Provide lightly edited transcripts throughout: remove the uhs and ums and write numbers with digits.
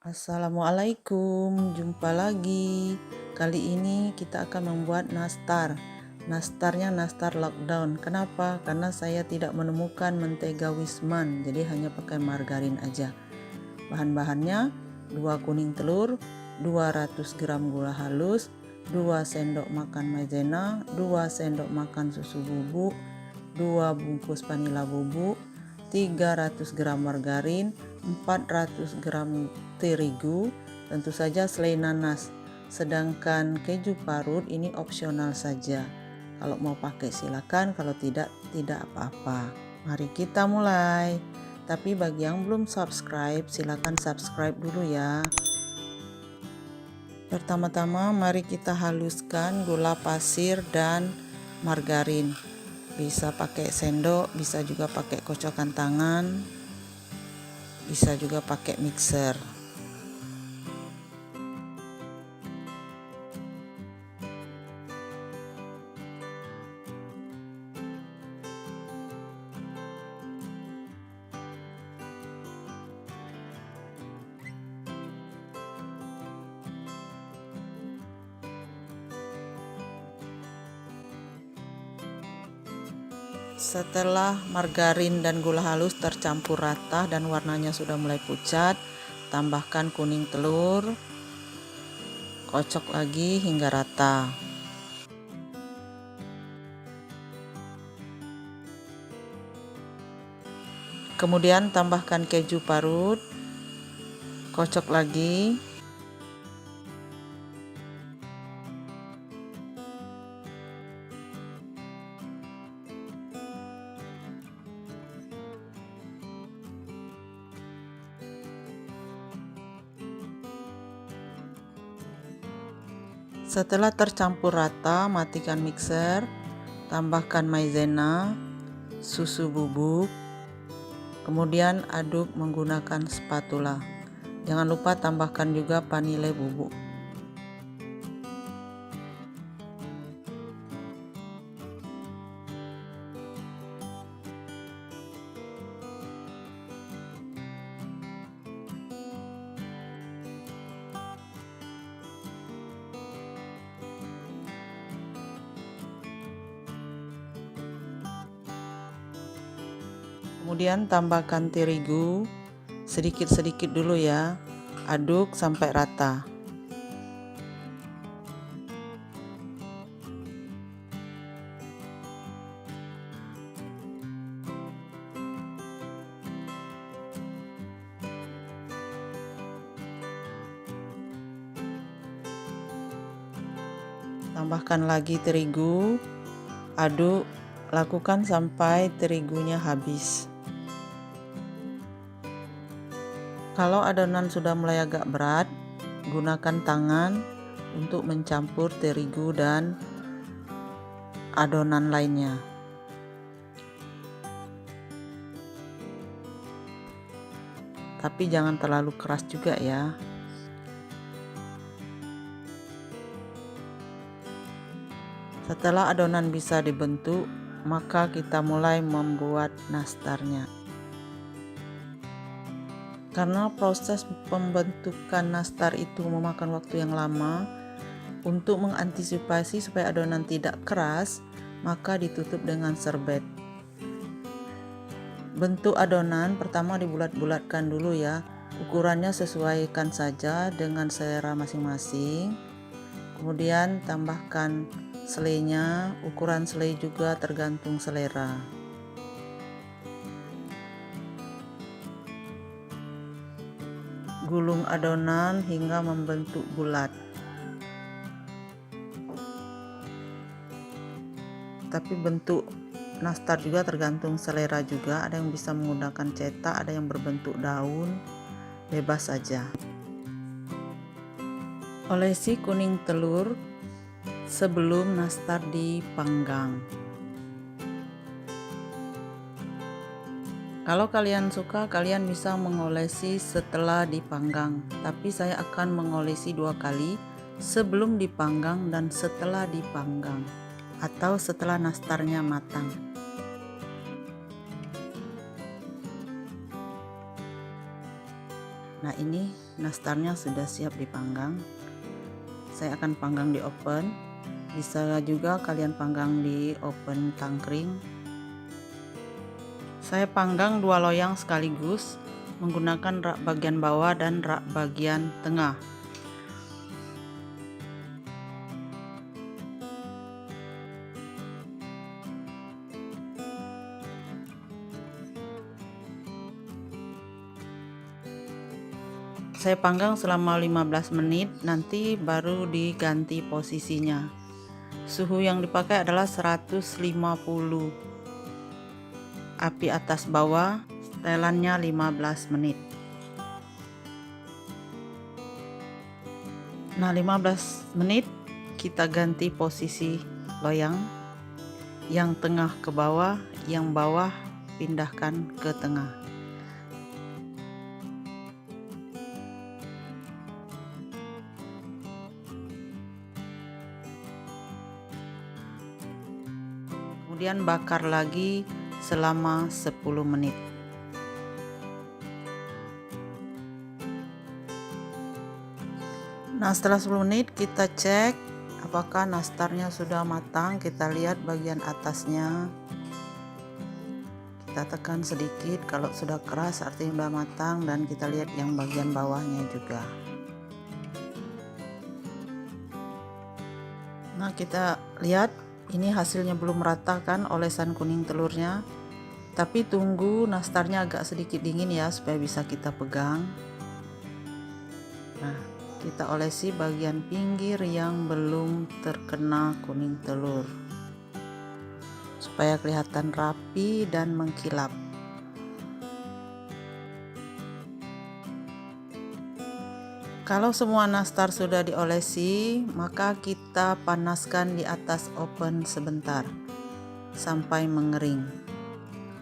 Assalamualaikum, jumpa lagi. Kali ini kita akan membuat nastar. Nastarnya nastar lockdown. Kenapa? Karena saya tidak menemukan mentega Wisman, jadi hanya pakai margarin aja. Bahan-bahannya 2 kuning telur, 200 gram gula halus, 2 sendok makan maizena, 2 sendok makan susu bubuk, 2 bungkus vanila bubuk, 300 gram margarin, 400 gram terigu, tentu saja selai nanas. Sedangkan keju parut ini opsional saja. Kalau mau pakai silakan, kalau tidak apa-apa. Mari kita mulai. Tapi bagi yang belum subscribe, silakan subscribe dulu ya. Pertama-tama mari kita haluskan gula pasir dan margarin. Bisa pakai sendok, bisa juga pakai kocokan tangan, bisa juga pakai mixer. Setelah margarin dan gula halus tercampur rata dan warnanya sudah mulai pucat, tambahkan kuning telur, kocok lagi hingga rata. Kemudian tambahkan keju parut, kocok lagi. Setelah tercampur rata, matikan mixer, tambahkan maizena, susu bubuk, kemudian aduk menggunakan spatula. Jangan lupa tambahkan juga vanila bubuk. Kemudian tambahkan terigu sedikit-sedikit dulu ya. Aduk sampai rata. Tambahkan lagi terigu. Aduk, lakukan sampai terigunya habis. Kalau adonan sudah mulai agak berat, gunakan tangan untuk mencampur terigu dan adonan lainnya. Tapi jangan terlalu keras juga ya. Setelah adonan bisa dibentuk, maka kita mulai membuat nastarnya. Karena proses pembentukan nastar itu memakan waktu yang lama, untuk mengantisipasi supaya adonan tidak keras, maka ditutup dengan serbet. Bentuk adonan pertama dibulat-bulatkan dulu ya. Ukurannya sesuaikan saja dengan selera masing-masing. Kemudian tambahkan selainya, ukuran selai juga tergantung selera. Gulung adonan hingga membentuk bulat. Tapi bentuk nastar juga tergantung selera juga, ada yang bisa menggunakan cetak, ada yang berbentuk daun, bebas saja. Olesi kuning telur sebelum nastar dipanggang. Kalau kalian suka, kalian bisa mengolesi setelah dipanggang, tapi saya akan mengolesi 2 kali, sebelum dipanggang dan setelah dipanggang, atau setelah nastarnya matang. Nah, ini nastarnya sudah siap dipanggang. Saya akan panggang di oven. Bisa juga kalian panggang di oven tangkring. Saya panggang 2 loyang sekaligus menggunakan rak bagian bawah dan rak bagian tengah. Saya panggang selama 15 menit, nanti baru diganti posisinya. Suhu yang dipakai adalah 150. Api atas bawah, setelannya 15 menit. Nah, 15 menit kita ganti posisi loyang. Yang tengah ke bawah, yang bawah pindahkan ke tengah. Kemudian bakar lagi selama 10 menit. Nah, setelah 10 menit kita cek apakah nastarnya sudah matang. Kita lihat bagian atasnya. Kita tekan sedikit, kalau sudah keras artinya sudah matang, dan kita lihat yang bagian bawahnya juga. Nah, kita lihat ini hasilnya belum merata kan olesan kuning telurnya, tapi tunggu nastarnya agak sedikit dingin ya supaya bisa kita pegang. Nah, kita olesi bagian pinggir yang belum terkena kuning telur supaya kelihatan rapi dan mengkilap. Kalau semua nastar sudah diolesi, maka kita panaskan di atas oven sebentar sampai mengering.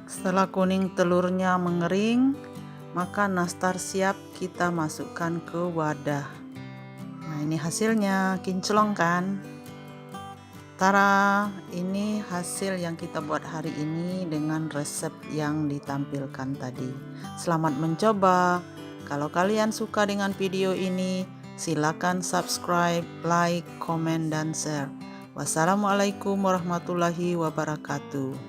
Setelah kuning telurnya mengering, maka nastar siap kita masukkan ke wadah. Nah, ini hasilnya, kinclong kan? Tara, ini hasil yang kita buat hari ini dengan resep yang ditampilkan tadi. Selamat mencoba. Kalau kalian suka dengan video ini, silakan subscribe, like, komen, dan share. Wassalamualaikum warahmatullahi wabarakatuh.